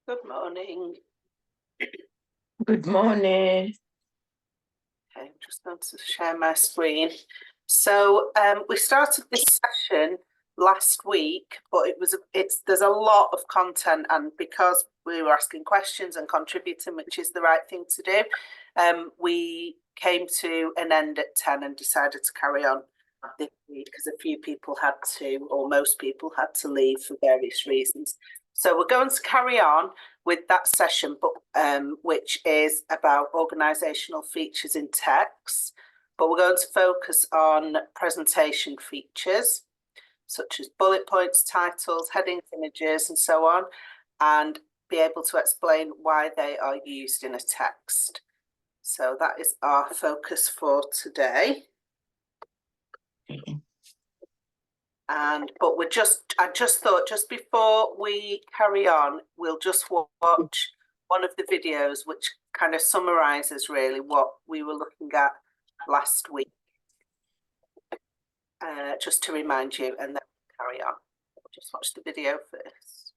Good morning. Good morning. Okay, I'm just going to share my screen. So we started this session last week, but there's a lot of content, and because we were asking questions and contributing, which is the right thing to do, we came to an end at 10 and decided to carry on this week because a few people had to, or most people had to leave for various reasons. So we're going to carry on with that session, but which is about organisational features in text. But we're going to focus on presentation features, such as bullet points, titles, headings, images, and so on, and be able to explain why they are used in a text. So that is our focus for today. But I just thought, just before we carry on, we'll just watch one of the videos which kind of summarises really what we were looking at last week, just to remind you, and then carry on. Just watch the video first.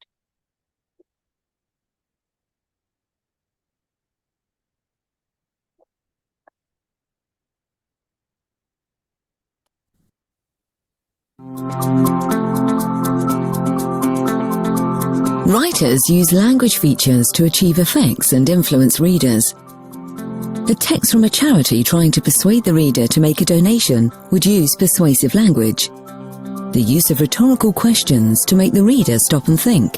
Writers use language features to achieve effects and influence readers. A text from a charity trying to persuade the reader to make a donation would use persuasive language. The use of rhetorical questions to make the reader stop and think.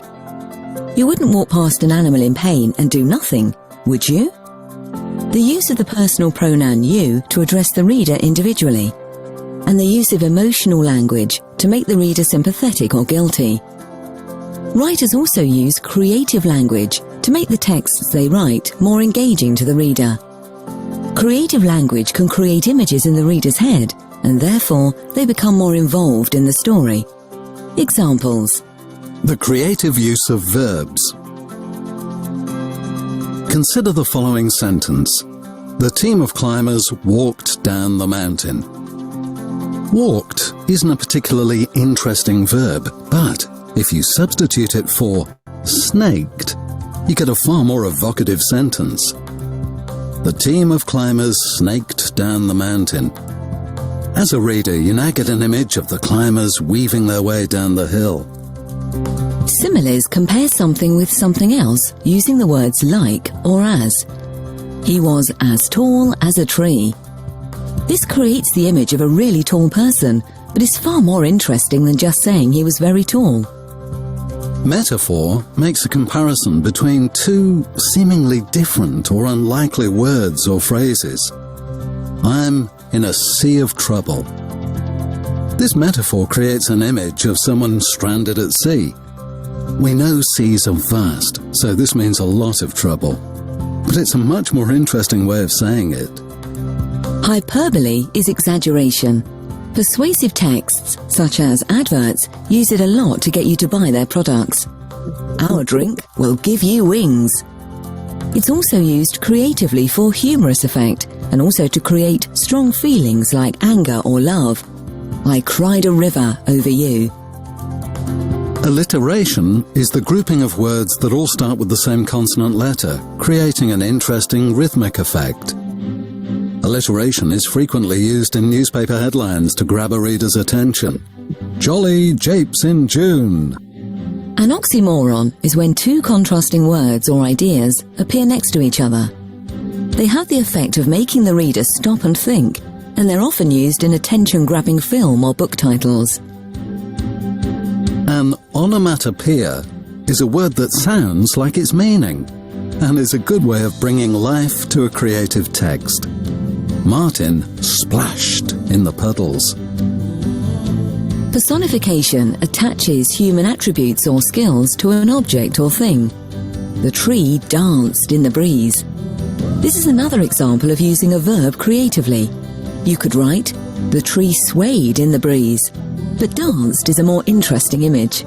You wouldn't walk past an animal in pain and do nothing, would you? The use of the personal pronoun you to address the reader individually. And the use of emotional language to make the reader sympathetic or guilty. Writers also use creative language to make the texts they write more engaging to the reader. Creative language can create images in the reader's head, and therefore they become more involved in the story. Examples. The creative use of verbs. Consider the following sentence. The team of climbers walked down the mountain. Walked isn't a particularly interesting verb, but if you substitute it for snaked, you get a far more evocative sentence. The team of climbers snaked down the mountain. As a reader, you now get an image of the climbers weaving their way down the hill. Similes compare something with something else using the words like or as. He was as tall as a tree. This creates the image of a really tall person, but is far more interesting than just saying he was very tall. Metaphor makes a comparison between two seemingly different or unlikely words or phrases. I'm in a sea of trouble. This metaphor creates an image of someone stranded at sea. We know seas are vast, so this means a lot of trouble. But it's a much more interesting way of saying it. Hyperbole is exaggeration. Persuasive texts, such as adverts, use it a lot to get you to buy their products. Our drink will give you wings. It's also used creatively for humorous effect, and also to create strong feelings like anger or love. I cried a river over you. Alliteration is the grouping of words that all start with the same consonant letter, creating an interesting rhythmic effect. Alliteration is frequently used in newspaper headlines to grab a reader's attention. Jolly japes in June. An oxymoron is when two contrasting words or ideas appear next to each other. They have the effect of making the reader stop and think, and they're often used in attention-grabbing film or book titles. An onomatopoeia is a word that sounds like its meaning, and is a good way of bringing life to a creative text. Martin splashed in the puddles. Personification attaches human attributes or skills to an object or thing. The tree danced in the breeze. This is another example of using a verb creatively. You could write, the tree swayed in the breeze, but danced is a more interesting image.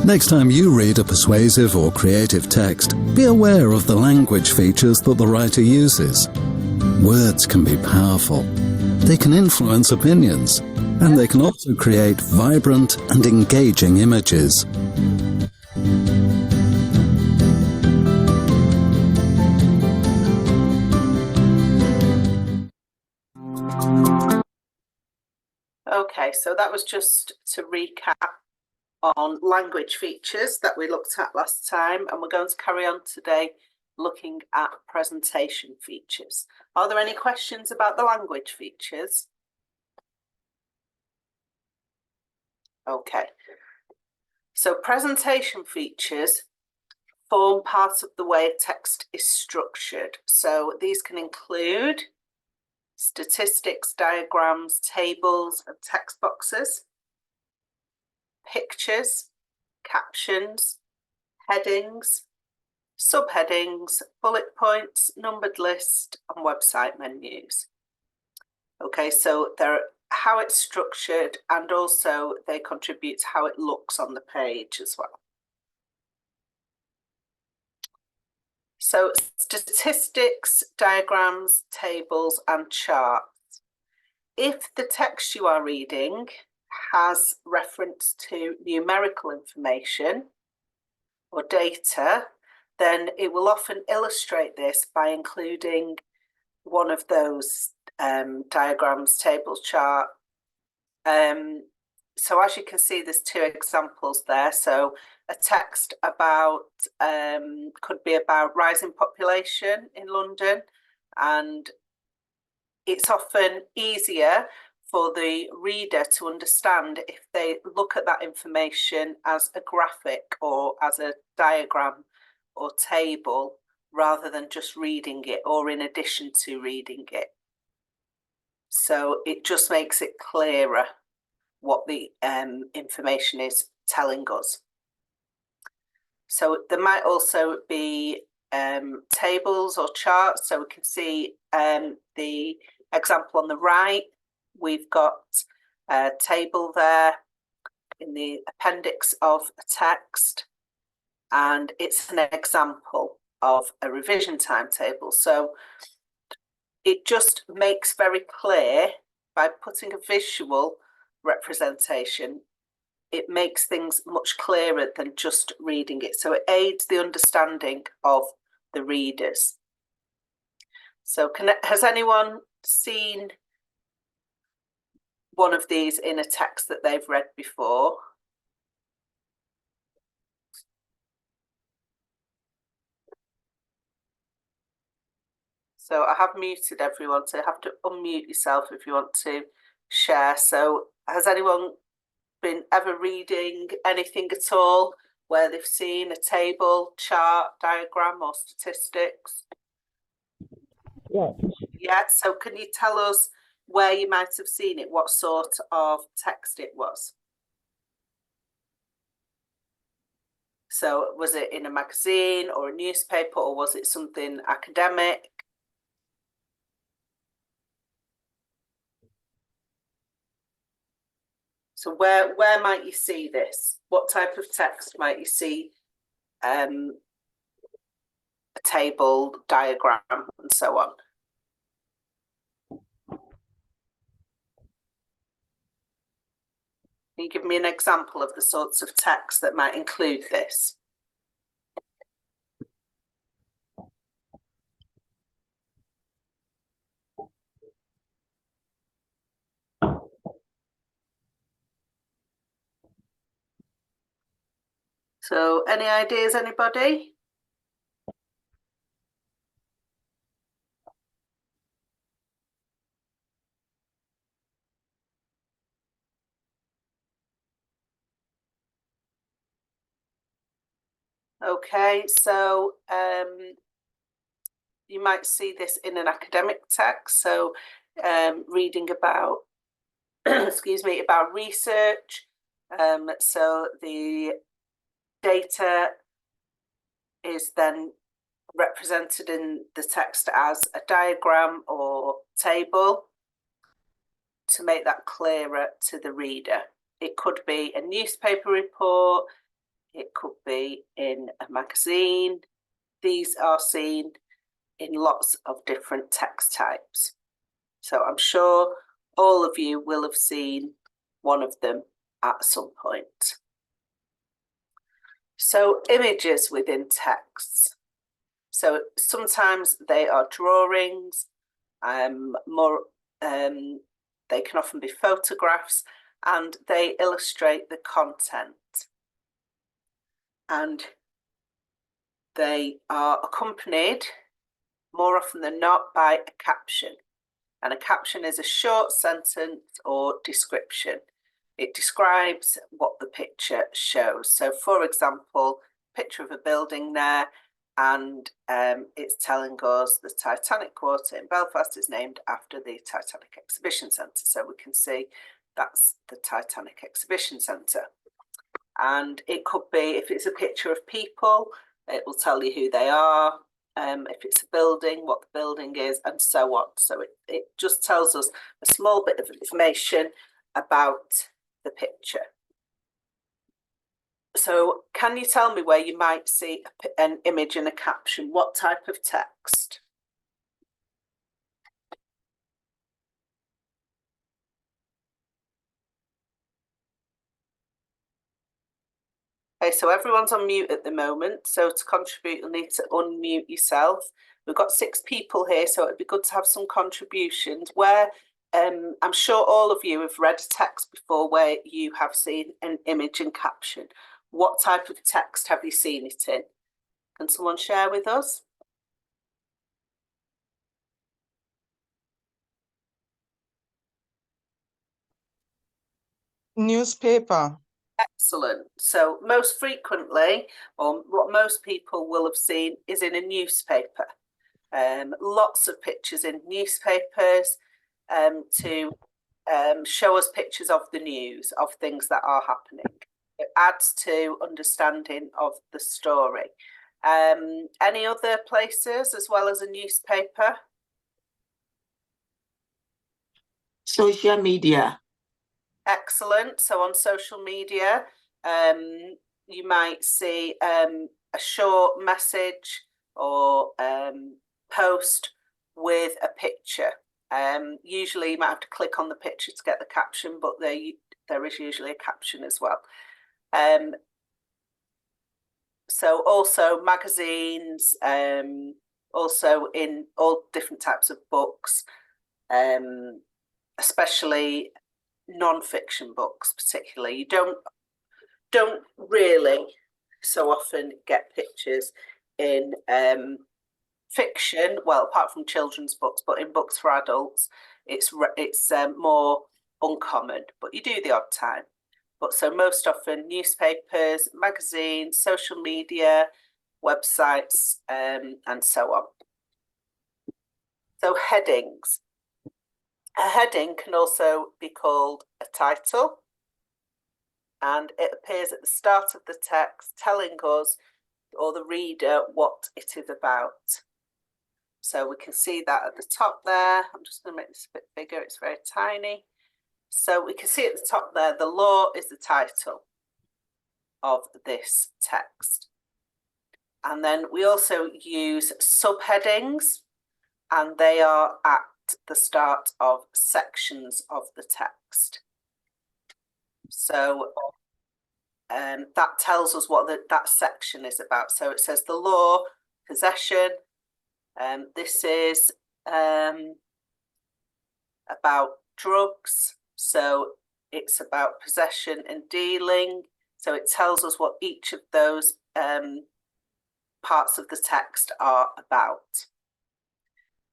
Next time you read a persuasive or creative text, be aware of the language features that the writer uses. Words can be powerful. They can influence opinions, and they can also create vibrant and engaging images. so that was just to recap on language features that we looked at last time, and we're going to carry on today looking at presentation features. Are there any questions about the language features? Okay, so presentation features form part of the way text is structured. So these can include statistics, diagrams, tables, and text boxes, pictures, captions, headings, subheadings, bullet points, numbered list, and website menus. Okay, so they're how it's structured, and also they contribute to how it looks on the page as well. So statistics, diagrams, tables, and charts. If the text you are reading has reference to numerical information or data, then it will often illustrate this by including one of those diagrams, tables, chart. So as you can see, there's two examples there. So a text about could be about rising population in London, and it's often easier for the reader to understand if they look at that information as a graphic or as a diagram or table, rather than just reading it or in addition to reading it. So it just makes it clearer what the information is telling us. So there might also be tables or charts. So we can see the example on the right. We've got a table there in the appendix of a text, and it's an example of a revision timetable. So it just makes very clear, by putting a visual representation, it makes things much clearer than just reading it. So it aids the understanding of the readers. So has anyone seen one of these in a text that they've read before? So I have muted everyone, so you have to unmute yourself if you want to share. So has anyone been ever reading anything at all where they've seen a table, chart, diagram, or statistics? Yes. Yeah, so can you tell us where you might have seen it, what sort of text it was? So was it in a magazine or a newspaper, or was it something academic? So where might you see this? What type of text might you see a table, diagram, and so on? Can you give me an example of the sorts of text that might include this? So any ideas, anybody? Okay, so you might see this in an academic text. So reading about, excuse me, about research. So the data is then represented in the text as a diagram or table to make that clearer to the reader. It could be a newspaper report, it could be in a magazine. These are seen in lots of different text types. So I'm sure all of you will have seen one of them at some point. So images within texts. So sometimes they are drawings, they can often be photographs, and they illustrate the content. And they are accompanied, more often than not, by a caption. And a caption is a short sentence or description. It describes what the picture shows. So, for example, picture of a building there, and it's telling us the Titanic Quarter in Belfast is named after the Titanic Exhibition Centre. So we can see that's the Titanic Exhibition Centre. And it could be, if it's a picture of people, it will tell you who they are. If it's a building, what the building is, and so on. So it just tells us a small bit of information about the picture. So can you tell me where you might see an image and a caption? What type of text? Okay, so everyone's on mute at the moment. So to contribute, you'll need to unmute yourself. We've got 6 people here, so it'd be good to have some contributions. Where I'm sure all of you have read a text before where you have seen an image and caption. What type of text have you seen it in? Can someone share with us? Newspaper. Excellent. So most frequently, or what most people will have seen, is in a newspaper. Lots of pictures in newspapers to show us pictures of the news, of things that are happening. It adds to understanding of the story. Any other places as well as a newspaper? Social media. Excellent. So on social media, you might see a short message or post with a picture. Usually you might have to click on the picture to get the caption, but there is usually a caption as well. So also magazines, also in all different types of books, especially non-fiction books particularly. You don't really so often get pictures in fiction, well, apart from children's books, but in books for adults, it's more uncommon, but you do the odd time. But so most often newspapers, magazines, social media, websites, and so on. So headings. A heading can also be called a title, and it appears at the start of the text telling us or the reader what it is about. So we can see that at the top there. I'm just going to make this a bit bigger, it's very tiny. So we can see at the top there, the law is the title of this text. And then we also use subheadings, and they are at the start of sections of the text. So that tells us what that section is about. So it says the law, possession. This is about drugs. So it's about possession and dealing. So it tells us what each of those parts of the text are about.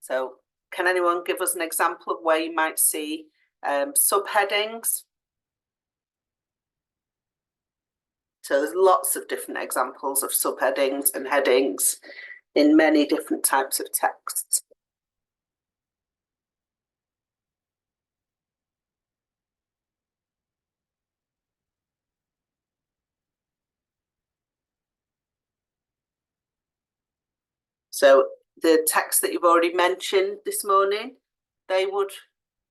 So can anyone give us an example of where you might see subheadings? So there's lots of different examples of subheadings and headings in many different types of texts. So the text that you've already mentioned this morning,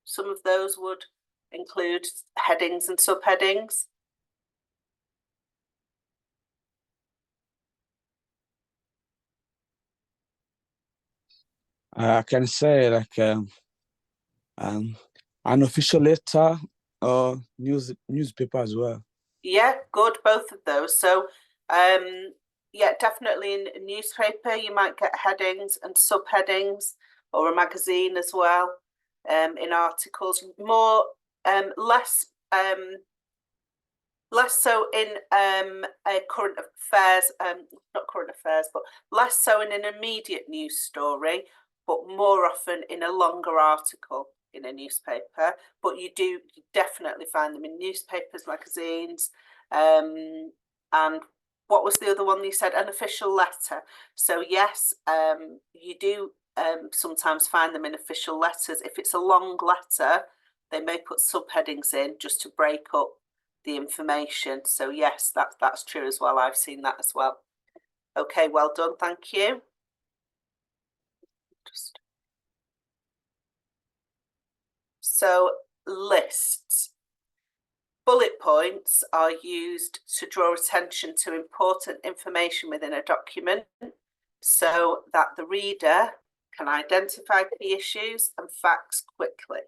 some of those would include headings and subheadings. I can say like an official letter or newspaper as well. Yeah, good, both of those. So yeah, definitely in a newspaper you might get headings and subheadings, or a magazine as well. In articles, less less so in a current affairs, not current affairs, but less so in an immediate news story, but more often in a longer article in a newspaper. But you definitely find them in newspapers, magazines, and what was the other one you said? An official letter. So yes, you do sometimes find them in official letters. If it's a long letter, they may put subheadings in just to break up the information. So yes, that's true as well. I've seen that as well. Okay, well done, thank you. So lists. Bullet points are used to draw attention to important information within a document so that the reader can identify key issues and facts quickly.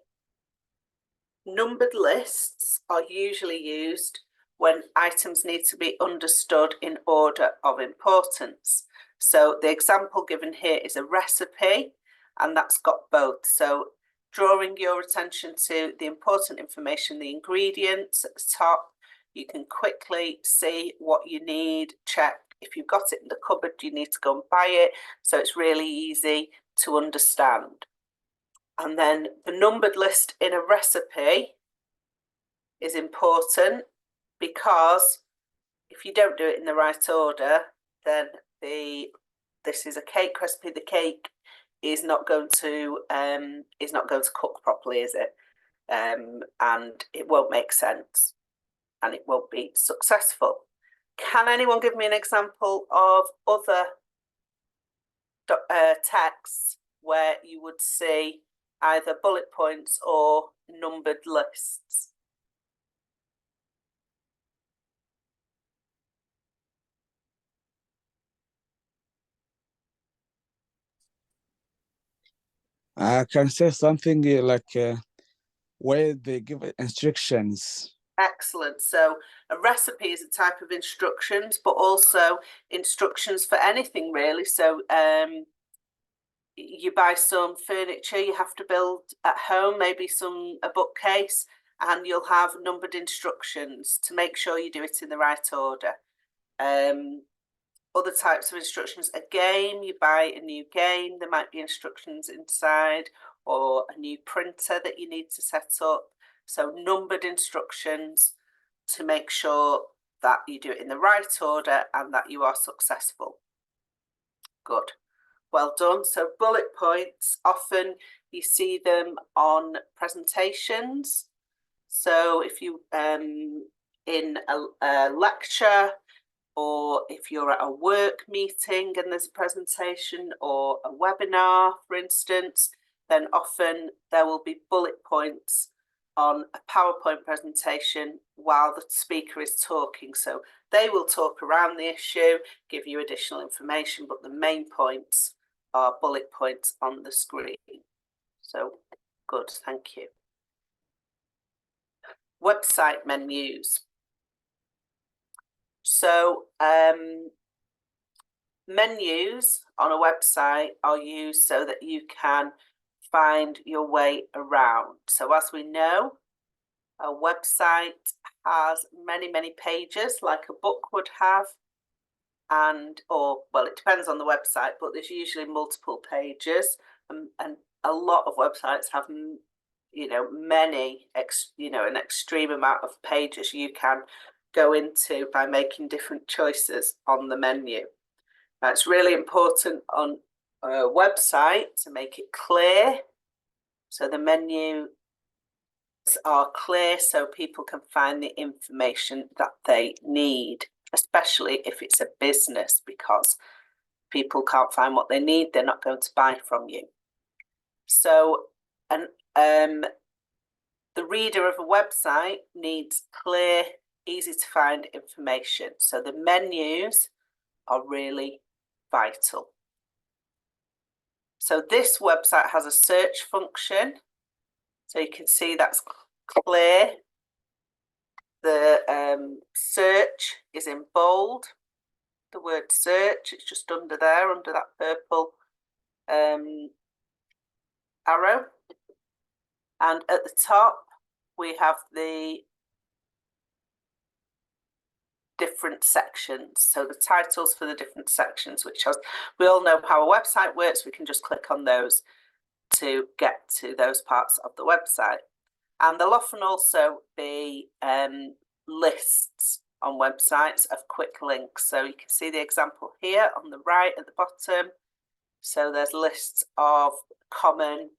Numbered lists are usually used when items need to be understood in order of importance. So the example given here is a recipe, and that's got both. So drawing your attention to the important information, the ingredients at the top, you can quickly see what you need, check. If you've got it in the cupboard, you need to go and buy it. So it's really easy to understand. And then the numbered list in a recipe is important because if you don't do it in the right order, then this is a cake recipe. The cake is not going to cook properly, is it? And it won't make sense, and it won't be successful. Can anyone give me an example of other texts where you would see either bullet points or numbered lists? I can say something where they give instructions. Excellent. So a recipe is a type of instructions, but also instructions for anything really. So you buy some furniture you have to build at home, maybe a bookcase, and you'll have numbered instructions to make sure you do it in the right order. Other types of instructions, a game, you buy a new game, there might be instructions inside, or a new printer that you need to set up. So numbered instructions to make sure that you do it in the right order and that you are successful. Good. Well done. So bullet points, often you see them on presentations. So if you in a lecture, or if you're at a work meeting and there's a presentation or a webinar, for instance, then often there will be bullet points on a PowerPoint presentation while the speaker is talking. So they will talk around the issue, give you additional information, but the main points are bullet points on the screen. So good, thank you. Website menus. So menus on a website are used so that you can find your way around. So as we know, a website has many pages like a book would have, well, it depends on the website, but there's usually multiple pages, and a lot of websites have an extreme amount of pages you can go into by making different choices on the menu. Now, it's really important on a website to make it clear, so the menus are clear so people can find the information that they need, especially if it's a business, because people can't find what they need, they're not going to buy from you. So the reader of a website needs clear, easy to find information. So the menus are really vital. So this website has a search function. So you can see that's clear. The search is in bold. The word search, it's just under there, under that purple arrow. And at the top, we have the different sections. So the titles for the different sections, which we all know how a website works. We can just click on those to get to those parts of the website. And there'll often also be lists on websites of quick links. So you can see the example here on the right at the bottom. So there's lists of common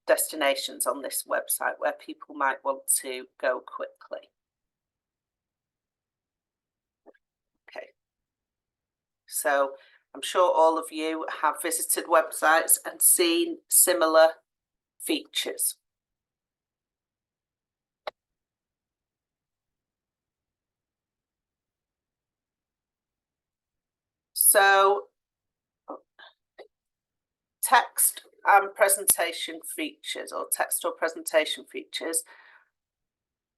destinations on this website where people might want to go quickly. Okay. So I'm sure all of you have visited websites and seen similar features. So text and presentation features, or text or presentation features,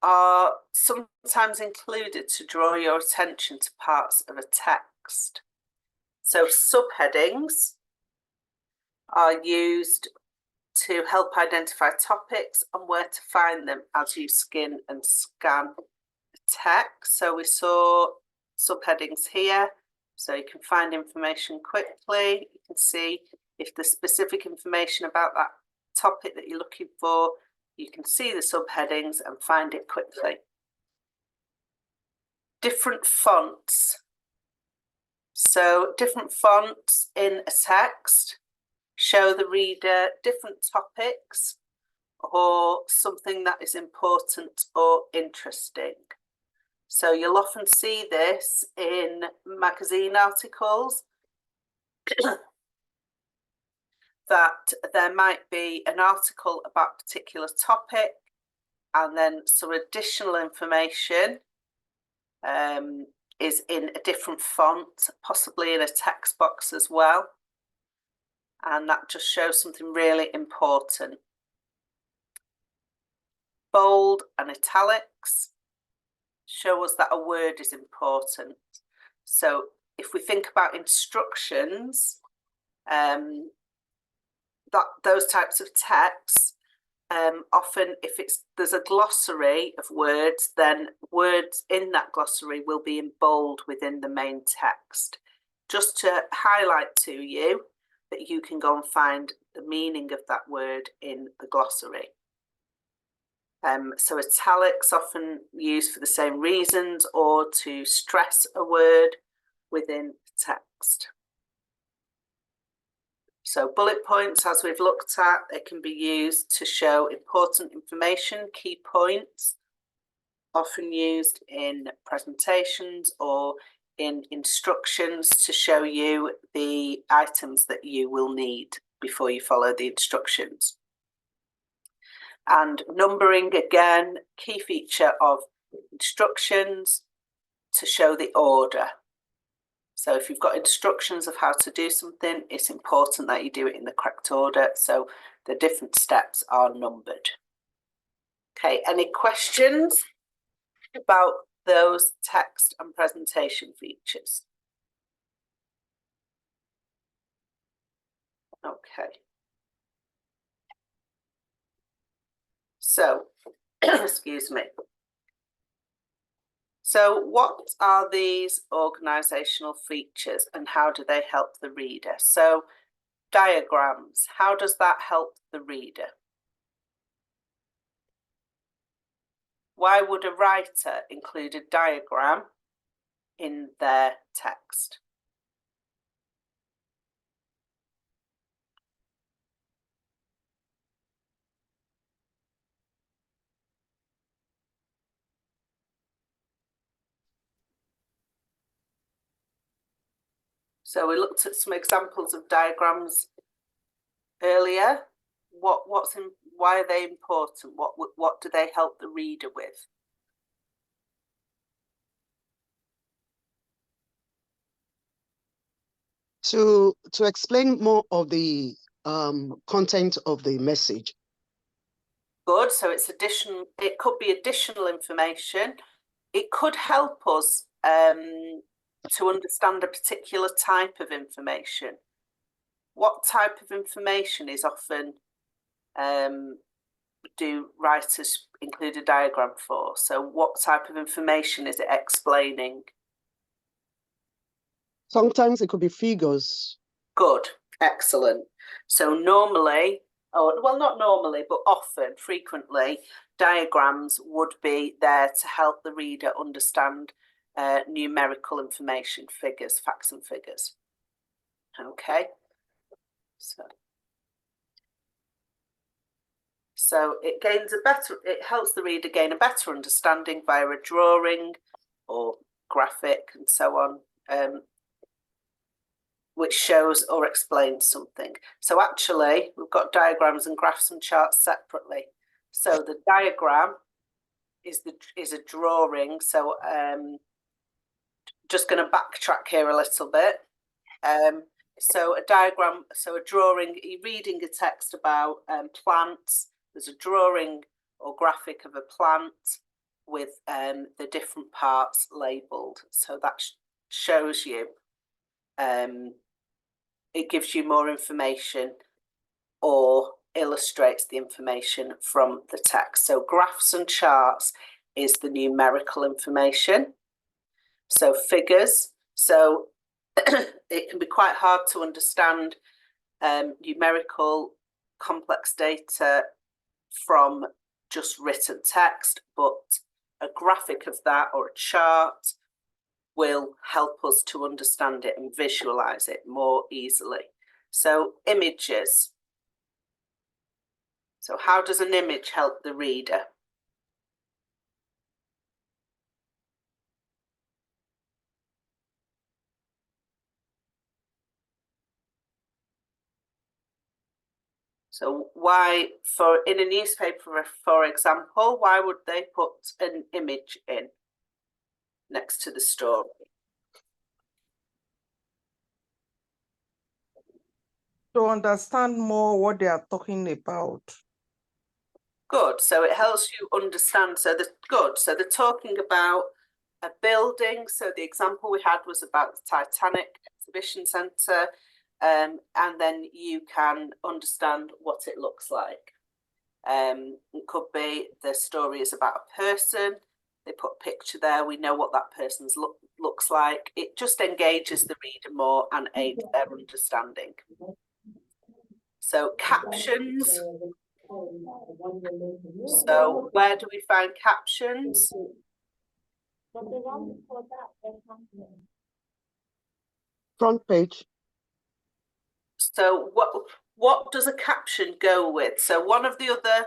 are sometimes included to draw your attention to parts of a text. So subheadings are used to help identify topics and where to find them as you skim and scan the text. So we saw subheadings here, so you can find information quickly. You can see if there's specific information about that topic that you're looking for, you can see the subheadings and find it quickly. Different fonts. So different fonts in a text show the reader different topics or something that is important or interesting. So you'll often see this in magazine articles that there might be an article about a particular topic and then some additional information is in a different font, possibly in a text box as well. And that just shows something really important. Bold and italics show us that a word is important. So if we think about instructions, those types of texts, often if there's a glossary of words, then words in that glossary will be in bold within the main text, just to highlight to you that you can go and find the meaning of that word in the glossary. So italics often used for the same reasons, or to stress a word within the text. So bullet points, as we've looked at, they can be used to show important information, key points, often used in presentations or in instructions to show you the items that you will need before you follow the instructions. And numbering, again, key feature of instructions to show the order. So if you've got instructions of how to do something, it's important that you do it in the correct order. So the different steps are numbered. Okay, any questions about those text and presentation features? Okay. So, excuse me. So what are these organisational features and how do they help the reader? So diagrams, how does that help the reader? Why would a writer include a diagram in their text? So we looked at some examples of diagrams earlier. Why are they important? What do they help the reader with? To explain more of the content of the message. Good. So it's additional. It could be additional information. It could help us to understand a particular type of information. What type of information is often do writers include a diagram for? So what type of information is it explaining? Sometimes it could be figures. Good, excellent. So normally, or well, not normally, but often, frequently, diagrams would be there to help the reader understand numerical information, figures, facts and figures. Okay, so it helps the reader gain a better understanding via a drawing or graphic and so on, which shows or explains something. So actually, we've got diagrams and graphs and charts separately. So the diagram is a drawing. So just going to backtrack here a little bit. So a diagram, so a drawing, you're reading a text about plants. There's a drawing or graphic of a plant with the different parts labelled. So that shows you, it gives you more information or illustrates the information from the text. So graphs and charts is the numerical information. So figures, so it can be quite hard to understand numerical complex data from just written text, but a graphic of that or a chart will help us to understand it and visualize it more easily. So images. So how does an image help the reader? So why, in a newspaper, for example, why would they put an image in next to the story? To understand more what they are talking about. Good. So it helps you understand. So they're talking about a building. So the example we had was about the Titanic Exhibition Centre. And then you can understand what it looks like. It could be the story is about a person. They put a picture there. We know what that person's looks like. It just engages the reader more and aids their understanding. So captions. So where do we find captions? Front page. So what does a caption go with? So one of the other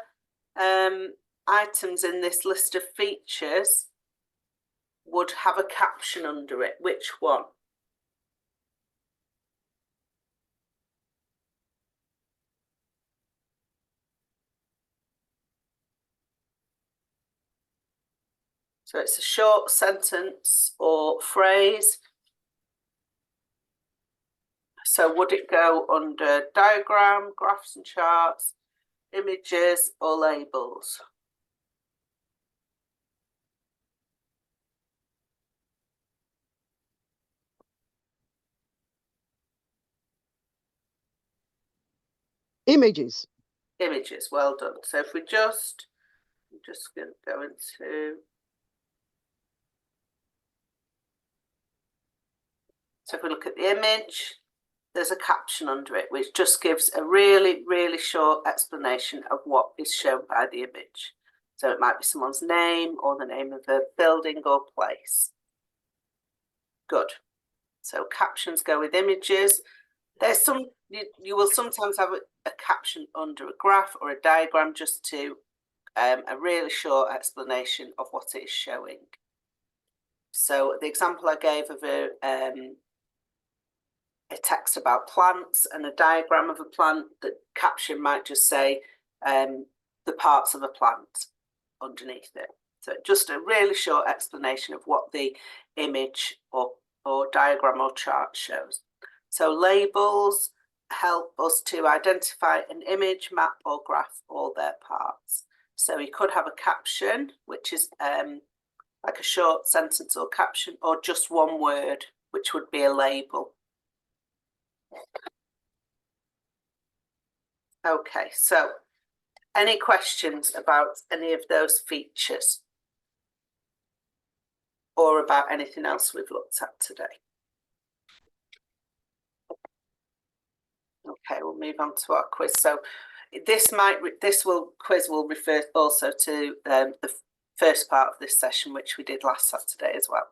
items in this list of features would have a caption under it. Which one? So it's a short sentence or phrase. So would it go under diagram, graphs and charts, images or labels? Images. Images, well done. So if we I'm just going to go into, so if we look at the image, there's a caption under it, which just gives a really, really short explanation of what is shown by the image. So it might be someone's name or the name of a building or place. Good. So captions go with images. There's some, you will sometimes have a caption under a graph or a diagram just to a really short explanation of what it is showing. So the example I gave of a text about plants and a diagram of a plant, the caption might just say the parts of a plant underneath it. So just a really short explanation of what the image or diagram or chart shows. So labels help us to identify an image, map or graph or their parts. So you could have a caption, which is like a short sentence or caption, or just one word, which would be a label. Okay, so Any questions about any of those features? Or about anything else we've looked at today? Okay, we'll move on to our quiz. So this quiz will refer also to the first part of this session, which we did last Saturday as well.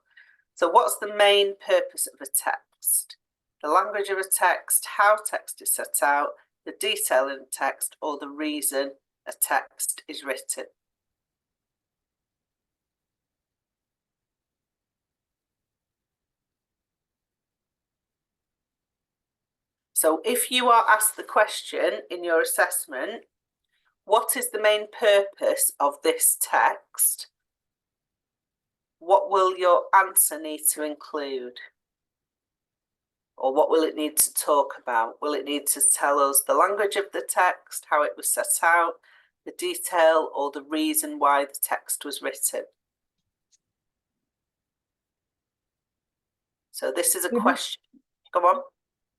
So what's the main purpose of a text? The language of a text, how text is set out, the detail in the text, or the reason a text is written. So if you are asked the question in your assessment, what is the main purpose of this text? What will your answer need to include? Or what will it need to talk about? Will it need to tell us the language of the text, how it was set out, the detail, or the reason why the text was written? So this is a question. Go on.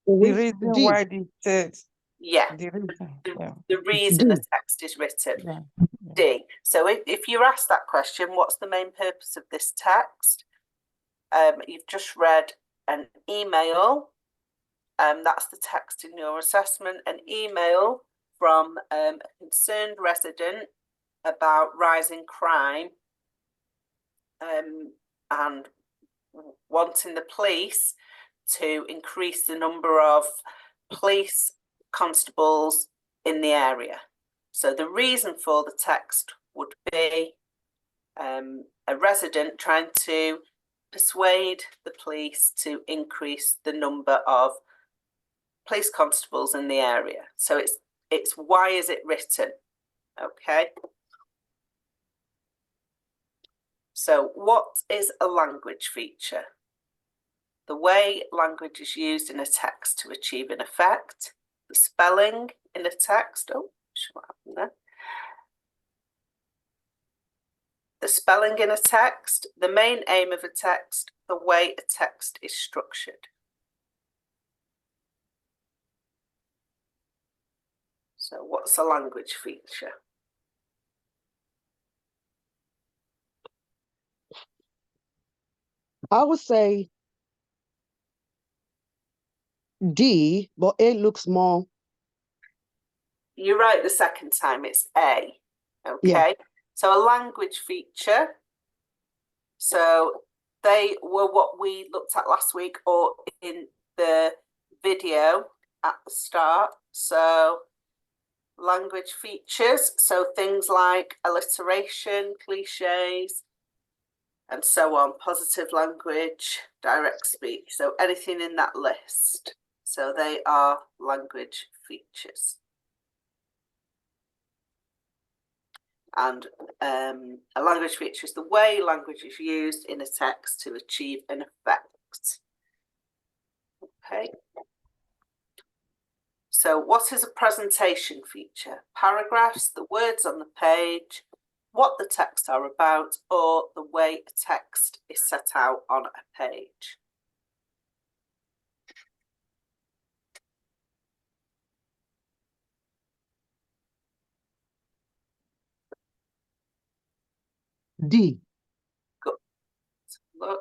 The reason why the text. Yeah. The reason. Yeah. The reason the text is written. Yeah. D. So if you're asked that question, what's the main purpose of this text? You've just read an email. That's the text in your assessment. An email from a concerned resident about rising crime and wanting the police to increase the number of police constables in the area. So the reason for the text would be a resident trying to persuade the police to increase the number of police constables in the area. So it's why is it written? Okay. So what is a language feature? The way language is used in a text to achieve an effect, the spelling in a text. Oh, what happened there? The spelling in a text, the main aim of a text, the way a text is structured. So what's a language feature? I would say D, but A looks more. You're right the second time, it's A. Okay. Yeah. So a language feature. So they were what we looked at last week or in the video at the start. So language features. So things like alliteration, cliches, and so on. Positive language, direct speech. So anything in that list. So they are language features. And a language feature is the way language is used in a text to achieve an effect. Okay. So what is a presentation feature? Paragraphs, the words on the page, what the text are about, or the way a text is set out on a page. D. Good. Look.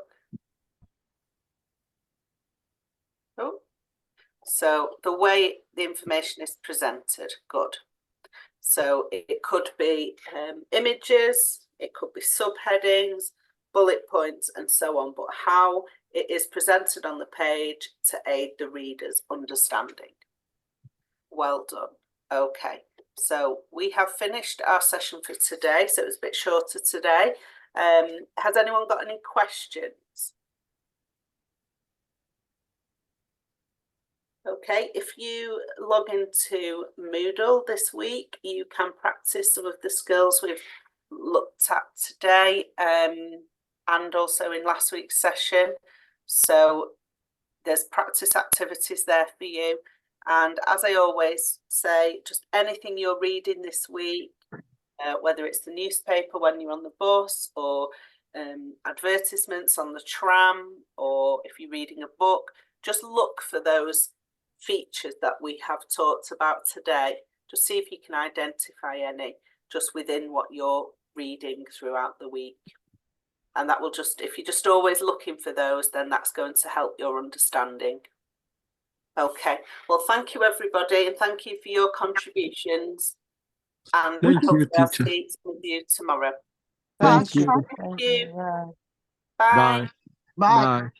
Oh. So the way the information is presented. Good. So it could be images, it could be subheadings, bullet points, and so on, but how it is presented on the page to aid the reader's understanding. Well done. Okay, so we have finished our session for today, so it was a bit shorter today. Has anyone got any questions? Okay, if you log into Moodle this week, you can practice some of the skills we've looked at today and also in last week's session. So there's practice activities there for you. And as I always say, just anything you're reading this week, whether it's the newspaper when you're on the bus or advertisements on the tram, or if you're reading a book, just look for those features that we have talked about today Just see if you can identify any just within what you're reading throughout the week. And that will just, if you're just always looking for those, then that's going to help your understanding. Okay, well, thank you everybody, and thank you for your contributions. And Thank you, hopefully I'll teacher. see with you tomorrow. Thank you. Thank you. Yeah. Bye. Bye. Bye. Bye.